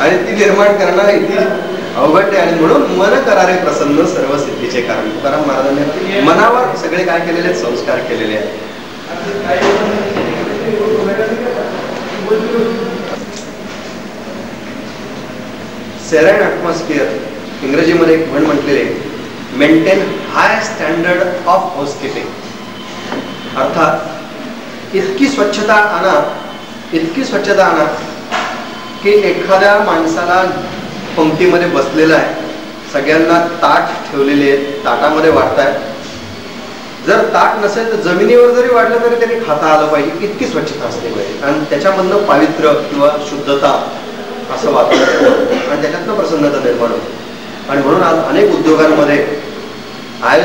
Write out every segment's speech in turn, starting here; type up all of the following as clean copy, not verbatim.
आणि ती निर्माण करणं इतकी अवघड आहे. आणि म्हणून मन करारे प्रसन्न सर्व सिद्धीचे कारण. तुकाराम महाराजांनी मनावर सगळे काय केलेले आहेत, संस्कार केलेले आहेत. सेरेन ॲटमॉस्फिअर, इंग्रजीमध्ये एक म्हण म्हटलेले, maintain high standard of housekeeping. अर्थात इतकी स्वच्छता आणा, इतकी स्वच्छता आणा की एखाद्या माणसाला पंक्तीमध्ये बसलेला आहे, सगळ्यांना ताट ठेवलेले आहेत, ताटामध्ये वाढताय. जर ताट नसेल तर जमिनीवर जरी वाढलं तरी त्यांनी खाता आलं पाहिजे, इतकी स्वच्छता असली पाहिजे. आणि त्याच्यामधनं पावित्र्य किंवा शुद्धता असं वातावरण आणि त्याच्यातनं प्रसन्नता निर्माण होते. आणि म्हणून आज अनेक उद्योगांमध्ये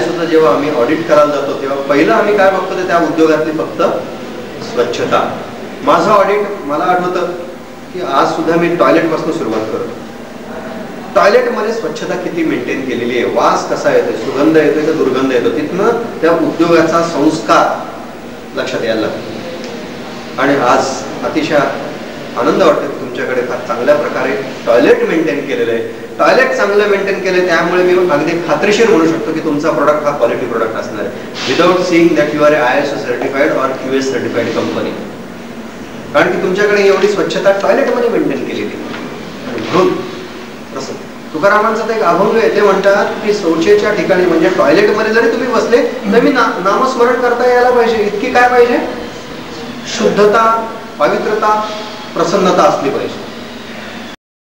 सुद्धा जेव्हा आम्ही ऑडिट करायला जातो तेव्हा पहिलं आम्ही काय बघतो ते त्या उद्योगातली फक्त स्वच्छता. माझं ऑडिट मला आठवतं की आज सुद्धा मी टॉयलेटपासून सुरुवात करतो. टॉयलेटमध्ये स्वच्छता किती मेंटेन केलेली आहे, वास कसा येतोय, सुगंध येतोय का दुर्गंध येतो, तिथनं त्या उद्योगाचा संस्कार लक्षात यायला लागतो. आणि आज अतिशय आनंद वाटतो की तुमच्याकडे फार चांगल्या प्रकारे टॉयलेट मेंटेन केलेलं आहे. टॉयलेट चांगलं मेंटेन केलं त्यामुळे मी अगदी खात्रीशीर म्हणू शकतो की तुमचा प्रोडक्ट हा क्वालिटी प्रोडक्ट असणार आहे, without seeing that you are ISO certified or QS certified company. कारण की तुमच्याकडे एवढी स्वच्छता टॉयलेटमध्ये मेंटेन केलेली आहे. म्हणून तुकारामांचा एक अभंग आहे, ते म्हणतात की शौचेच्या ठिकाणी म्हणजे टॉयलेटमध्ये जरी तुम्ही बसले तरी नामस्मरण करता यायला पाहिजे. इतकी काय पाहिजे, शुद्धता, पवित्रता, प्रसन्नता असली पाहिजे.